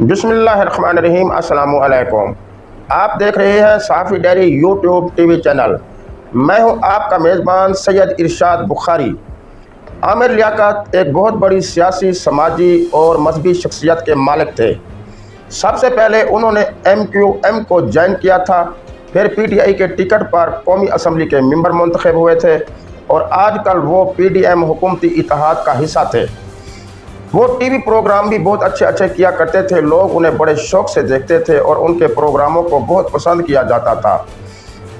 बिस्मिल्लाहिर्रहमानिर्रहीम। अस्सलामु अलैकुम। आप देख रहे हैं साफ़ी डायरी यूट्यूब टीवी चैनल। मैं हूं आपका मेज़बान सैयद इरशाद बुखारी। आमिर लियाकत एक बहुत बड़ी सियासी, समाजी और मजहबी शख्सियत के मालिक थे। सबसे पहले उन्होंने MQM को ज्वाइन किया था, फिर PTI के टिकट पर कौमी असम्बली के मेंबर मुंतखब हुए थे और आजकल वो PDM हुकूमती इत्तेहाद का हिस्सा थे। वो टीवी प्रोग्राम भी बहुत अच्छे किया करते थे। लोग उन्हें बड़े शौक से देखते थे और उनके प्रोग्रामों को बहुत पसंद किया जाता था।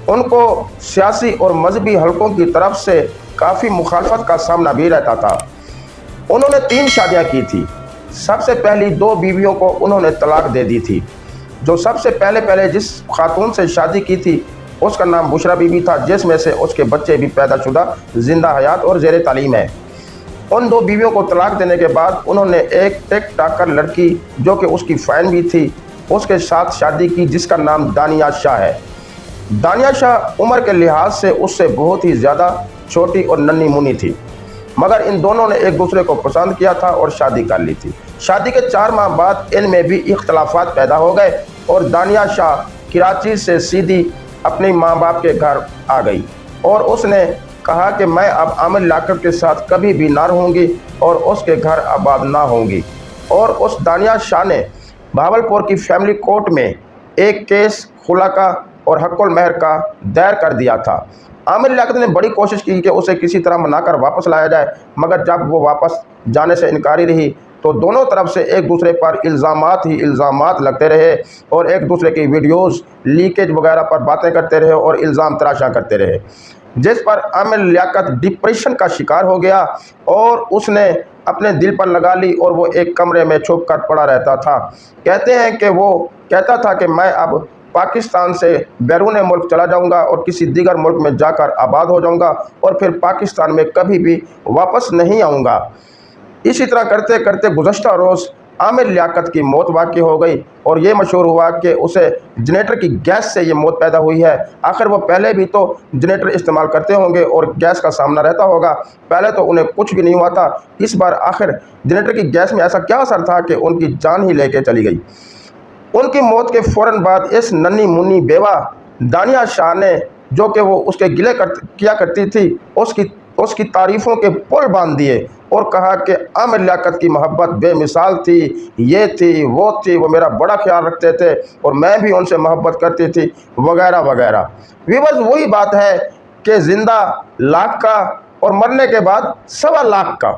उनको सियासी और मजहबी हलकों की तरफ से काफ़ी मुखालफत का सामना भी रहता था। उन्होंने 3 शादियाँ की थी। सबसे पहली 2 बीवियों को उन्होंने तलाक दे दी थी। जो सबसे पहले जिस खातून से शादी की थी उसका नाम बुशरा बीबी था, जिसमें से उसके बच्चे भी पैदाशुदा, जिंदा हयात और ज़ेर तालीम है। उन 2 बीवियों को तलाक देने के बाद उन्होंने एक टिक टाकर लड़की, जो कि उसकी फ़ैन भी थी, उसके साथ शादी की, जिसका नाम दानिया शाह है। दानिया शाह उम्र के लिहाज से उससे बहुत ही ज़्यादा छोटी और नन्ही मुन्नी थी, मगर इन दोनों ने एक दूसरे को पसंद किया था और शादी कर ली थी। शादी के 4 माह बाद इनमें भी इख्तलाफात पैदा हो गए और दानिया शाह कराची से सीधी अपने माँ बाप के घर आ गई और उसने कहा कि मैं अब आमिर लियाकत के साथ कभी भी ना रहूँगी और उसके घर आबाद ना होंगी। और उस दानिया शाह ने भावलपुर की फैमिली कोर्ट में एक केस खुला का और हक़ुल महर का दायर कर दिया था। आमिर लियाकत ने बड़ी कोशिश की कि उसे किसी तरह मनाकर वापस लाया जाए, मगर जब वो वापस जाने से इनकारी रही तो दोनों तरफ से एक दूसरे पर इल्ज़ामात लगते रहे और एक दूसरे की वीडियोज़ लीकेज वगैरह पर बातें करते रहे और इल्ज़ाम तराशा करते रहे, जिस पर आमिर लियाकत डिप्रेशन का शिकार हो गया और उसने अपने दिल पर लगा ली और वो एक कमरे में छुप कर पड़ा रहता था। कहते हैं कि वो कहता था कि मैं अब पाकिस्तान से बैरून मुल्क चला जाऊंगा और किसी दीगर मुल्क में जाकर आबाद हो जाऊंगा और फिर पाकिस्तान में कभी भी वापस नहीं आऊँगा। इसी तरह करते करते गुज़श्ता रोज़ आमिर लियाकत की मौत वाक़ई हो गई और ये मशहूर हुआ कि उसे जनरेटर की गैस से ये मौत पैदा हुई है। आखिर वो पहले भी तो जनरेटर इस्तेमाल करते होंगे और गैस का सामना रहता होगा, पहले तो उन्हें कुछ भी नहीं हुआ था। इस बार आखिर जनरेटर की गैस में ऐसा क्या असर था कि उनकी जान ही लेके चली गई। उनकी मौत के फ़ौरन बाद इस नन्ही मुन्नी बेवा दानिया शाह ने, जो कि वो उसके गिले किया करती थी, उसकी तारीफ़ों के पुल बांध दिए और कहा कि आमिर लियाकत की मोहब्बत बेमिसाल थी, ये थी, वो मेरा बड़ा ख्याल रखते थे और मैं भी उनसे मोहब्बत करती थी, वगैरह वगैरह। व्यूअर्स, वही बात है कि ज़िंदा लाख का और मरने के बाद 1.25 लाख का।